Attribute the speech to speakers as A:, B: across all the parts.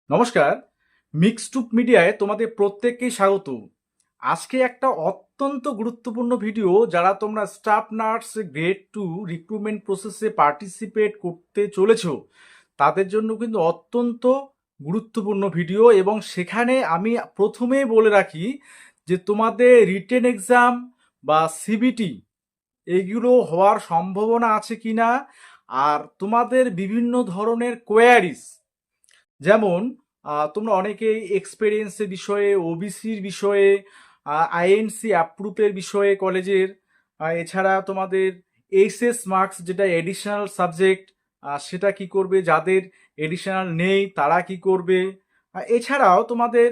A: নমস্কার। মিক্সটুপ মিডিয়ায় তোমাদের প্রত্যেককেই স্বাগত। আজকে একটা অত্যন্ত গুরুত্বপূর্ণ ভিডিও, যারা তোমরা স্টাফ নার্স গ্রেড 2 রিক্রুটমেন্ট প্রসেসে পার্টিসিপেট করতে চলেছো, তাদের জন্য কিন্তু অত্যন্ত গুরুত্বপূর্ণ ভিডিও। এবং সেখানে আমি প্রথমেই বলে রাখি যে তোমাদের রিটেন এক্সাম বা সিবিটি এইগুলো হওয়ার সম্ভাবনা আছে কিনা, আর তোমাদের বিভিন্ন ধরনের কোয়ারিজ, যেমন তোমরা অনেকেই এক্সপেরিয়েন্সের বিষয়ে, ওবিসির বিষয়ে, আইএনসি অ্যাপ্রুভের বিষয়ে কলেজের, এছাড়া তোমাদের এইচএস মার্কস যেটা এডিশনাল সাবজেক্ট, সেটা কি করবে, যাদের এডিশনাল নেই তারা কি করবে, এছাড়াও তোমাদের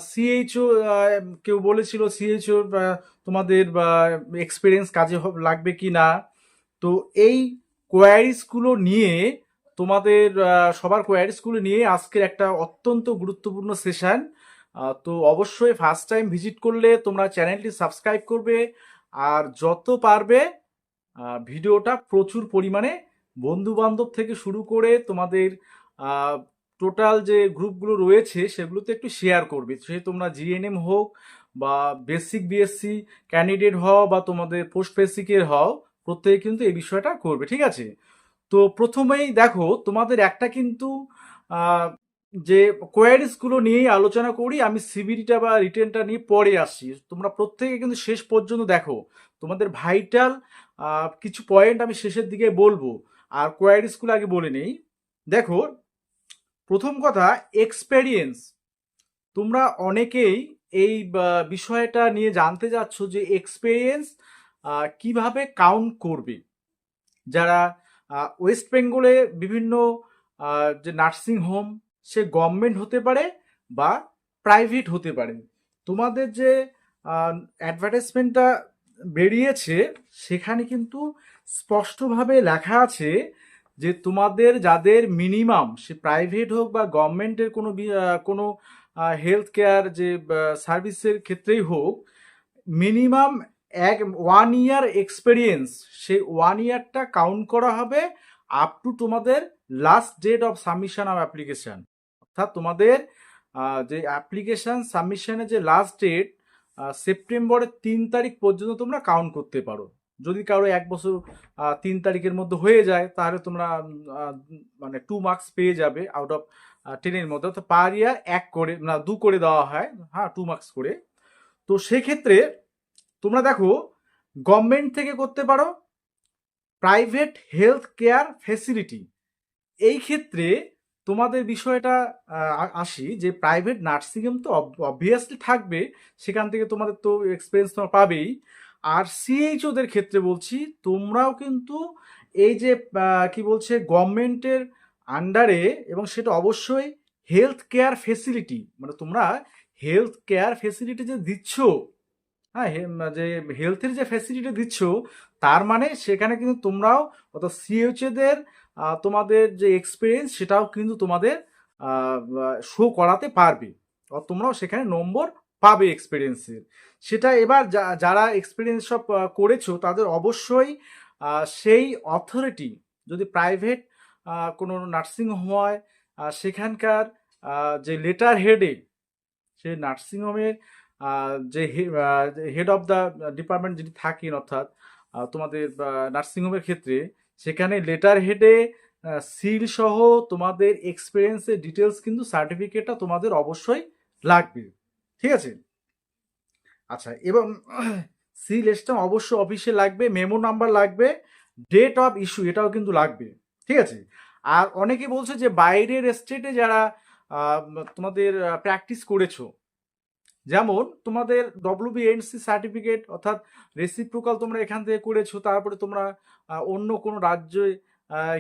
A: সিএইচও, কেউ বলেছিল সিএইচও তোমাদের এক্সপিরিয়েন্স কাজে লাগবে কি না। তো এই কোয়ারিজগুলো নিয়ে, তোমাদের সবার কোয়ারিজগুলো নিয়ে আজকের একটা অত্যন্ত গুরুত্বপূর্ণ সেশন। তো অবশ্যই ফার্স্ট টাইম ভিজিট করলে তোমরা চ্যানেলটি সাবস্ক্রাইব করবে, আর যত পারবে ভিডিওটা প্রচুর পরিমাণে বন্ধু বান্ধব থেকে শুরু করে তোমাদের টোটাল যে গ্রুপগুলো রয়েছে সেগুলোতে একটু শেয়ার করবে। সে তোমরা জিএনএম হোক বা বেসিক বিএসসি ক্যান্ডিডেট হও বা তোমাদের পোস্ট বেসিকের হও, প্রত্যেকে কিন্তু এই বিষয়টা করবে, ঠিক আছে? তো প্রথমেই দেখো, তোমাদের একটা কিন্তু আহ, যে কোয়ারিজগুলো নিয়েই আলোচনা করি। আমি সিবিটিটা বা রিটেনটা নিয়ে পরে আসি। তোমরা প্রত্যেকে কিন্তু শেষ পর্যন্ত দেখো, তোমাদের ভাইটাল কিছু পয়েন্ট আমি শেষের দিকে বলবো, আর কোয়ারিজগুলো আগে বলে নেই। দেখো, প্রথম কথা, এক্সপেরিয়েন্স। তোমরা অনেকেই এই বিষয়টা নিয়ে জানতে যাচ্ছ যে এক্সপেরিয়েন্স কিভাবে কাউন্ট করবে। যারা ওয়েস্ট বেঙ্গলে বিভিন্ন যে নার্সিং হোম, সে গভর্নমেন্ট হতে পারে বা প্রাইভেট হতে পারে, তোমাদের যে অ্যাডভার্টাইজমেন্টটা বেরিয়েছে সেখানে কিন্তু স্পষ্টভাবে লেখা আছে যে তোমাদের যাদের মিনিমাম, সে প্রাইভেট হোক বা গভর্নমেন্টের কোনো হেলথ কেয়ার যে সার্ভিসের ক্ষেত্রেই হোক, মিনিমাম 1 ইয়ার এক্সপেরিয়েন্স, সেই 1 ইয়ারটা কাউন্ট করা হবে আপ টু তোমাদের last date of submission of application. অর্থাৎ তোমাদের যে অ্যাপ্লিকেশন সাবমিশনের যে লাস্ট ডেট, সেপ্টেম্বরের 3 তারিখ পর্যন্ত তোমরা কাউন্ট করতে পারো। যদি কারো 1 বছর 3 তারিখের মধ্যে হয়ে যায়, তাহলে তোমরা মানে 2 মার্কস পেয়ে যাবে আউট অফ 10-এর মধ্যে। অর্থাৎ পার ইয়ার 1 করে না 2 করে দেওয়া হয়, হ্যাঁ, 2 মার্কস করে। তো সেক্ষেত্রে তোমরা দেখো, গভর্নমেন্ট থেকে করতে পারো, প্রাইভেট হেলথ কেয়ার ফেসিলিটি, এই ক্ষেত্রে তোমাদের বিষয়টা আসি যে প্রাইভেট নার্সিংহোম তো অবভিয়াসলি থাকবে, সেখান থেকে তোমাদের তো এক্সপিরিয়েন্স তোমরা পাবেই। আর সিএইচওদের ক্ষেত্রে বলছি, তোমরাও কিন্তু এই যে কি বলছে গভর্নমেন্টের আন্ডারে, এবং সেটা অবশ্যই হেলথ কেয়ার ফেসিলিটি, মানে তোমরা হেলথ কেয়ার ফেসিলিটি যে দিচ্ছ, হ্যাঁ, যে হেলথের যে ফ্যাসিলিটি দিচ্ছ, তার মানে সেখানে কিন্তু তোমরাও, অর্থাৎ সিএইচএদের তোমাদের যে এক্সপিরিয়েন্স সেটাও কিন্তু তোমাদের শো করাতে পারবে, আর তোমরাও সেখানে নম্বর পাবে এক্সপিরিয়েন্সের। সেটা এবার যারা এক্সপিরিয়েন্স সব করেছো, তাদের অবশ্যই সেই অথরিটি, যদি প্রাইভেট কোনো নার্সিং হোম হয়, সেখানকার যে লেটার হেডে, সে নার্সিংহোমের যে হেড অফ দ্য ডিপার্টমেন্ট যিনি থাকেন, অর্থাৎ তোমাদের নার্সিংহোমের ক্ষেত্রে, সেখানে লেটার হেডে সিল সহ তোমাদের এক্সপিরিয়েন্সের ডিটেলস কিন্তু সার্টিফিকেটটা তোমাদের অবশ্যই লাগবে, ঠিক আছে? আচ্ছা, এবং সিল স্ট্যাম্প অবশ্যই অফিসে লাগবে, মেমো নাম্বার লাগবে, ডেট অফ ইস্যু এটাও কিন্তু লাগবে, ঠিক আছে? আর অনেকে বলছে যে বাইরের স্টেটে যারা আহ, তোমাদের প্র্যাকটিস করেছো, যেমন তোমাদের ডব্লিউবিএনসি সার্টিফিকেট, অর্থাৎ রেসিপ্রোকাল তোমরা এখান থেকে করেছো, তারপরে তোমরা অন্য কোনো রাজ্যে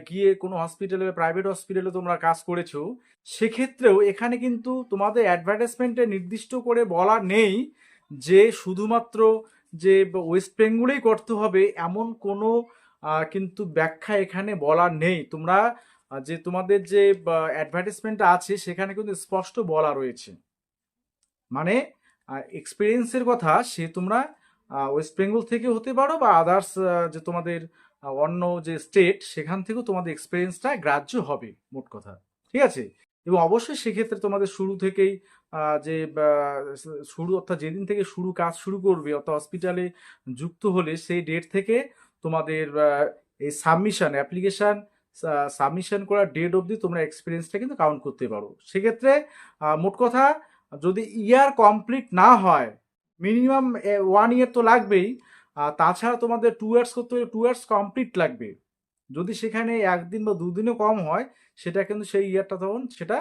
A: গিয়ে কোনো হসপিটালে, প্রাইভেট হসপিটালে তোমরা কাজ করেছো, সেক্ষেত্রেও এখানে কিন্তু তোমাদের অ্যাডভার্টাইজমেন্টে নির্দিষ্ট করে বলা নেই যে শুধুমাত্র যে ওয়েস্ট বেঙ্গলেই করতে হবে, এমন কোনো কিন্তু ব্যাখ্যা এখানে বলা নেই। তোমরা যে তোমাদের যে অ্যাডভার্টাইজমেন্টটা আছে সেখানে কিন্তু স্পষ্ট বলা রয়েছে, মানে এক্সপিরিয়েন্সের কথা, সে তোমরা ওয়েস্ট বেঙ্গল থেকে হতে পারো বা আদার্স যে তোমাদের অন্য যে স্টেট, সেখান থেকেও তোমাদের এক্সপিরিয়েন্সটা গ্রাহ্য হবে, মোট কথা, ঠিক আছে? এবং অবশ্যই সেক্ষেত্রে তোমাদের শুরু থেকেই যে শুরু অর্থাৎ যেদিন থেকে কাজ শুরু করবে অর্থাৎ হসপিটালে যুক্ত হলে সেই ডেট থেকে তোমাদের এই অ্যাপ্লিকেশান সাবমিশন করার ডেট অবধি তোমরা এক্সপিরিয়েন্সটা কিন্তু কাউন্ট করতে পারো। সেক্ষেত্রে মোট কথা যদি ইয়ার কমপ্লিট না হয়, মিনিমাম 1 ইয়ার তো লাগবেই, তাছাড়া তোমাদের 2 ইয়ার্স করতে হলে 2 ইয়ার্স কমপ্লিট লাগবে। যদি সেখানে 1 দিন বা 2 দিনও কম হয়, সেটা কিন্তু সেই ইয়ারটা তখন সেটা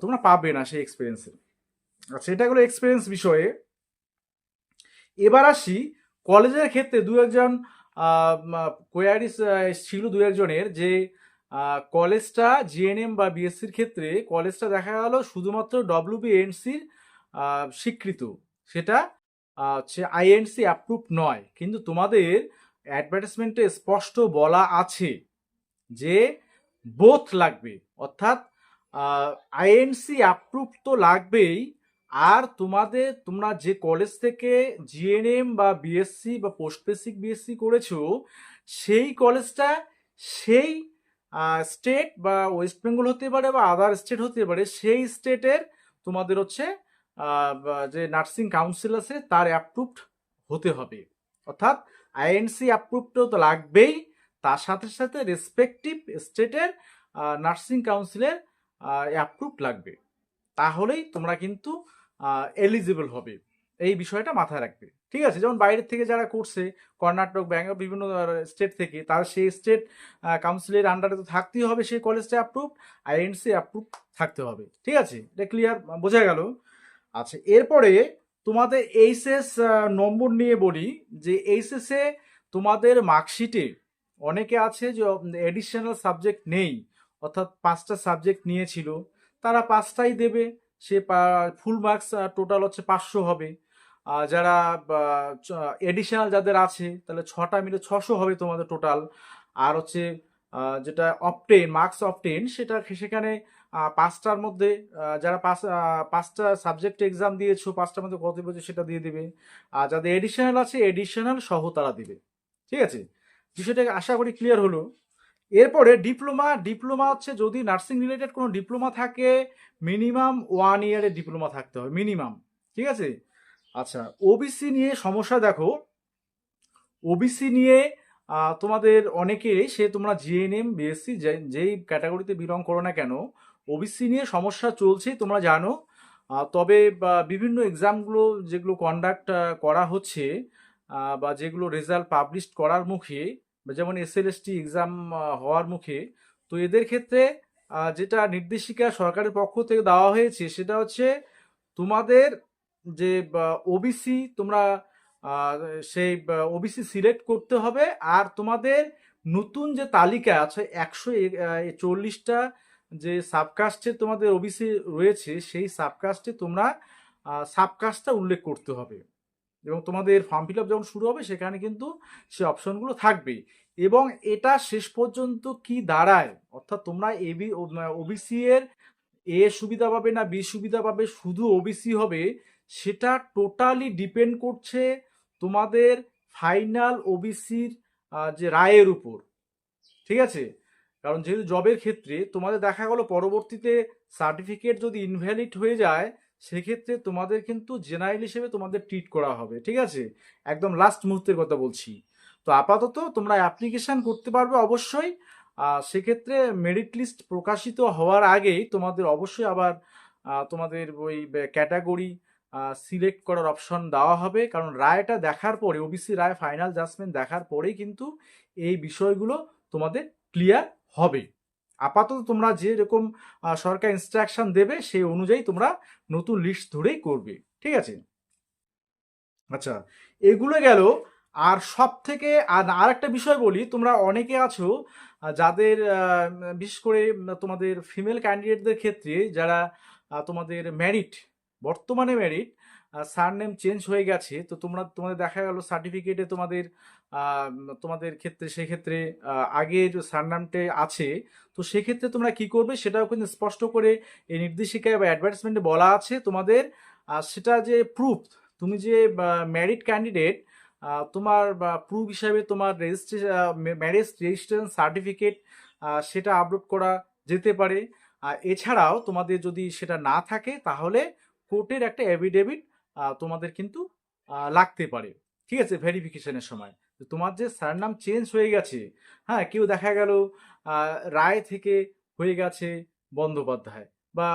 A: তোমরা পাবে না সেই এক্সপিরিয়েন্সে। আচ্ছা, এটা হলো এক্সপিরিয়েন্স বিষয়ে। এবার আসি কলেজের ক্ষেত্রে দু একজন কোয়ারিস ছিল দু একজনের যে কলেজটা জিএনএম বা বিএসসির ক্ষেত্রে কলেজটা দেখা গেল শুধুমাত্র ডব্লিউবিএনসির স্বীকৃত, সেটা হচ্ছে আইএনসি অ্যাপ্রুভ নয়। কিন্তু তোমাদের অ্যাডভার্টাইজমেন্টে স্পষ্ট বলা আছে যে বোথ লাগবে, অর্থাৎ আইএনসি অ্যাপ্রুভ তো লাগবেই, আর তোমরা যে কলেজ থেকে জিএনএম বা বিএসসি বা পোস্ট বেসিক বিএসসি করেছো সেই কলেজটা সেই স্টেট বা ওয়েস্ট বেঙ্গল হতে পারে বা আদার স্টেট হতে পারে, সেই স্টেটের তোমাদের হচ্ছে যে নার্সিং কাউন্সিল আছে তার অ্যাপ্রুভড হতে হবে। অর্থাৎ আইএনসি অ্যাপ্রুভড তো লাগবেই, তার সাথে সাথে রেসপেক্টিভ স্টেটের নার্সিং কাউন্সিলের অ্যাপ্রুভ লাগবে, তাহলেই তোমরা কিন্তু এলিজিবল হবে। এই বিষয়টা মাথায় রাখবে, ঠিক আছে? যেমন বাইরের থেকে যারা করছে, কর্ণাটক, ব্যাঙ্গালোর, বিভিন্ন স্টেট থেকে, তার সেই স্টেট কাউন্সিলের আন্ডারে তো থাকতেই হবে সেই কলেজটা অ্যাপ্রুভ, আইএনসি অ্যাপ্রুভ থাকতে হবে, ঠিক আছে? এটা ক্লিয়ার, বোঝা গেল? আচ্ছা, এরপরে তোমাদের এইচএস নম্বর নিয়ে বলি যে এইচএসে তোমাদের মার্কশিটে অনেকে আছে যে এডিশনাল সাবজেক্ট নেই, অর্থাৎ 5টা সাবজেক্ট নিয়েছিল, তারা 5টাই দেবে, সে ফুল মার্কস টোটাল হচ্ছে 500 হবে। যারা এডিশনাল যাদের আছে তাহলে 6টা মিলে 600 হবে তোমাদের টোটাল। আর হচ্ছে যেটা অপটেন মার্কস অপটেন, সেখানে 5টার মধ্যে যারা 5টা সাবজেক্ট এক্সাম দিয়েছো, 5টার মধ্যে কত পেয়েছো সেটা দিয়ে দেবে। আর যাদের এডিশনাল আছে এডিশনাল সহ তারা দিবে, ঠিক আছে? বিষয়টা আশা করি ক্লিয়ার হলো। এরপরে ডিপ্লোমা হচ্ছে যদি নার্সিং রিলেটেড কোনো ডিপ্লোমা থাকে, মিনিমাম 1 ইয়ারের ডিপ্লোমা থাকতে হবে মিনিমাম, ঠিক আছে? আচ্ছা, ওবিসি নিয়ে সমস্যা দেখো, ওবিসি নিয়ে তোমাদের অনেকেই তোমরা জিএনএম বিএসসি যেই ক্যাটাগরিতে বিলং করো না কেন, ওবিসি নিয়ে সমস্যা চলছে তোমরা জানো। তবে বিভিন্ন এক্সামগুলো যেগুলো কন্ডাক্ট করা হচ্ছে বা যেগুলো রেজাল্ট পাবলিশ করার মুখে, যেমন এসএলএসটি এক্সাম হওয়ার মুখে, তো এদের ক্ষেত্রে যেটা নির্দেশিকা সরকারের পক্ষ থেকে দেওয়া হয়েছে সেটা হচ্ছে তোমাদের যে ওবিসি তোমরা সেই ওবিসি সিলেক্ট করতে হবে, আর তোমাদের নতুন যে তালিকা আছে 140টা যে সাবকাস্টে তোমাদের ওবিসি রয়েছে, সেই সাবকাস্টে তোমরা সাবকাস্টটা উল্লেখ করতে হবে, এবং তোমাদের ফর্ম ফিল আপ যখন শুরু হবে সেখানে কিন্তু সে অপশনগুলো থাকবে। এবং এটা শেষ পর্যন্ত কি দাঁড়ায়, অর্থাৎ তোমরা ওবিসি এর এ সুবিধা পাবে না বি সুবিধা পাবে, শুধু ওবিসি হবে, সেটা টোটালি ডিপেন্ড করছে তোমাদের ফাইনাল ওবিসির যে রায়ের উপর, ঠিক আছে? কারণ যেহেতু জবের ক্ষেত্রে তোমাদের দেখা গেল পরবর্তীতে সার্টিফিকেট যদি ইনভ্যালিড হয়ে যায়, সেক্ষেত্রে তোমাদের কিন্তু জেনারেল হিসেবে তোমাদের ট্রিট করা হবে, ঠিক আছে? একদম লাস্ট মুহূর্তের কথা বলছি। তো আপাতত তোমরা অ্যাপ্লিকেশান করতে পারবে অবশ্যই। সেক্ষেত্রে মেরিট লিস্ট প্রকাশিত হওয়ার আগেই তোমাদের অবশ্যই আবার তোমাদের ওই ক্যাটাগরি সিলেক্ট করার অপশন দেওয়া হবে, কারণ রায়টা দেখার পরে, ওবিসি রায় ফাইনাল জাজমেন্ট দেখার পরেই কিন্তু এই বিষয়গুলো তোমাদের ক্লিয়ার হবে। আপাতত তোমরা যেরকম সরকার ইনস্ট্রাকশন দেবে সেই অনুযায়ী তোমরা নতুন লিস্ট ধরেই করবে, ঠিক আছে? আচ্ছা, এগুলো গেল। আর সব থেকে আর একটা বিষয় বলি, তোমরা অনেকে আছো যাদের বিশেষ করে তোমাদের ফিমেল ক্যান্ডিডেটদের ক্ষেত্রে যারা তোমাদের ম্যারিড, বর্তমানে ম্যারিড, সারনেম চেঞ্জ হয়ে গেছে, তো তোমাদের দেখা গেল সার্টিফিকেটে তোমাদের ক্ষেত্রে সেক্ষেত্রে আগের সারনামটা আছে, তো সেক্ষেত্রে তোমরা কি করবে সেটাও কিন্তু স্পষ্ট করে এই নির্দেশিকায় বা অ্যাডভার্টাইজমেন্টে বলা আছে তোমাদের। সেটা যে প্রুফ, তুমি যে ম্যারিড ক্যান্ডিডেট, তোমার প্রুফ হিসাবে তোমার ম্যারেজ রেজিস্ট্রেশন সার্টিফিকেট সেটা আপলোড করা যেতে পারে। এছাড়াও তোমাদের যদি সেটা না থাকে তাহলে কোর্টের একটা এফিডেভিট তোমাদের কিন্তু লাগতে পারে, ঠিক আছে, ভেরিফিকেশনের সময় যে তোমার যে সারনাম চেঞ্জ হয়ে গেছে। হ্যাঁ, কেউ দেখা গেল রায় থেকে হয়ে গেছে বন্দ্যোপাধ্যায়, বা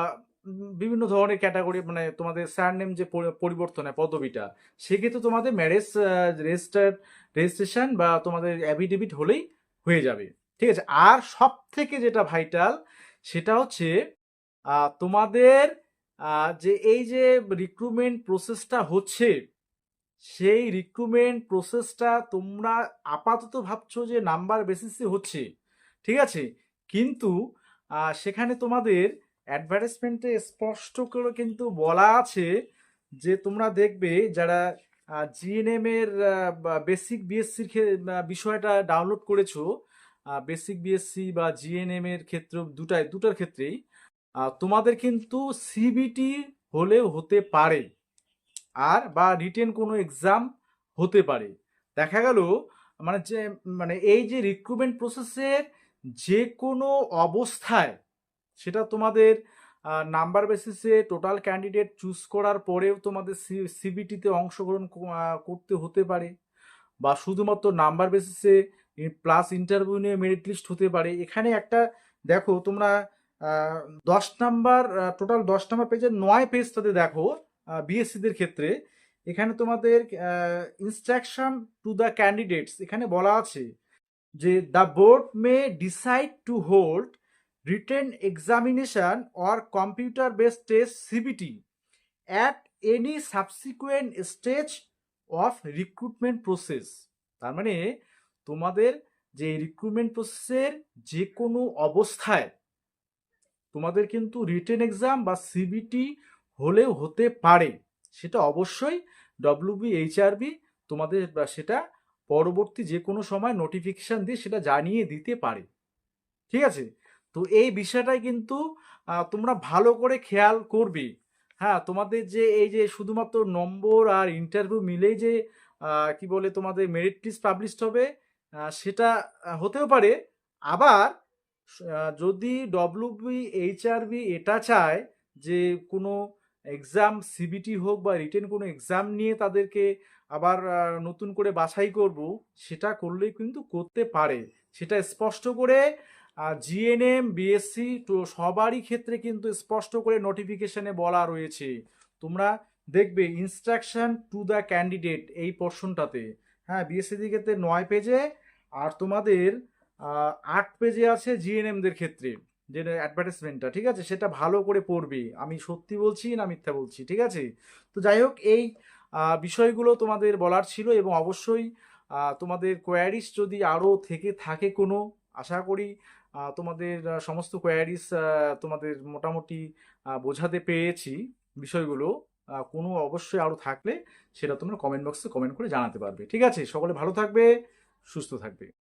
A: বিভিন্ন ধরনের ক্যাটাগরি, মানে তোমাদের সারনেম যে পরিবর্তন হয় পদবিটা, সেক্ষেত্রে তোমাদের ম্যারেজ রেজিস্ট্রেশন বা তোমাদের অ্যাফিডেভিট হলেই হয়ে যাবে, ঠিক আছে। আর সব থেকে যেটা ভাইটাল সেটা হচ্ছে তোমাদের যে এই যে রিক্রুটমেন্ট প্রসেসটা হচ্ছে, সেই রিক্রুটমেন্ট প্রসেসটা তোমরা আপাতত ভাবছো যে নাম্বার বেসিসে হচ্ছে, ঠিক আছে, কিন্তু সেখানে তোমাদের অ্যাডভার্টাইজমেন্টে স্পষ্ট করে কিন্তু বলা আছে যে তোমরা দেখবে যারা জিএনএম এর বেসিক বিএসসির বিষয়টা ডাউনলোড করেছো, বেসিক বিএসসি বা জিএনএম এর ক্ষেত্রে দুটার ক্ষেত্রেই তোমাদের কিন্তু সিবিটি হলেও হতে পারে, আর বা রিটেন কোনো এক্সাম হতে পারে। দেখা গেল মানে যে মানে এই যে রিক্রুটমেন্ট প্রসেসের যে কোনো অবস্থায়, সেটা তোমাদের নাম্বার বেসিসে টোটাল ক্যান্ডিডেট চুজ করার পরেও তোমাদের সিবিটিতে অংশগ্রহণ করতে হতে পারে, বা শুধুমাত্র নাম্বার বেসিসে প্লাস ইন্টারভিউ নিয়ে মেরিট লিস্ট হতে পারে। এখানে একটা দেখো তোমরা 10 নাম্বার, টোটাল 10 নাম্বার পেজের 9 পেজটাতে দেখো বিএসসিদের ক্ষেত্রে এখানে তোমাদের ইনস্ট্রাকশন টু দ্য ক্যান্ডিডেটস এখানে বলা আছে যে the board May decide to hold written examination or computer based test CBT at any subsequent stage of recruitment process. তার মানে তোমাদের যে রিক্রুটমেন্ট প্রসেসের যে কোনো অবস্থায় তোমাদের কিন্তু রিটেন এক্সাম বা সিবিটি হলেও হতে পারে, সেটা অবশ্যই ডব্লিউবিএইচআরবি তোমাদের সেটা পরবর্তী যে কোনো সময় নোটিফিকেশান দিয়ে সেটা জানিয়ে দিতে পারে, ঠিক আছে। তো এই বিষয়টাই কিন্তু তোমরা ভালো করে খেয়াল করবে। হ্যাঁ, তোমাদের যে এই যে শুধুমাত্র নম্বর আর ইন্টারভিউ মিলেই যে কি বলে তোমাদের মেরিট লিস্ট পাবলিশড হবে, সেটা হতেও পারে। আবার যদি ডব্লিউবিএইচআরবি এটা চায় যে কোনো এক্সাম সিবিটি হোক বা রিটেন কোনো এক্সাম নিয়ে তাদেরকে আবার নতুন করে বাছাই করব, সেটা করলেই কিন্তু করতে পারে। সেটা স্পষ্ট করে জিএনএম বিএসসি তো সবারই ক্ষেত্রে কিন্তু স্পষ্ট করে নোটিফিকেশনে বলা রয়েছে। তোমরা দেখবে ইনস্ট্রাকশন টু দ্য ক্যান্ডিডেট এই পোর্শনটাতে, হ্যাঁ, বিএসসিদের ক্ষেত্রে 9 পেজে, আর তোমাদের 8 পেজে আছে জিএনএমদের ক্ষেত্রে যে অ্যাডভার্টাইজমেন্টটা, ঠিক আছে, সেটা ভালো করে পড়বে। আমি সত্যি বলছি না মিথ্যা বলছি, ঠিক আছে। তো যাই হোক, এই বিষয়গুলো তোমাদের বলার ছিল, এবং অবশ্যই তোমাদের কোয়ারিজ যদি আরও থেকে থাকে কোনো, আশা করি তোমাদের সমস্ত কোয়ারিজ তোমাদের মোটামুটি বোঝাতে পেরেছি বিষয়গুলো। কোনো অবশ্যই আরও থাকলে সেটা তোমরা কমেন্ট বক্সে কমেন্ট করে জানাতে পারবে, ঠিক আছে। সকলে ভালো থাকবে, সুস্থ থাকবে।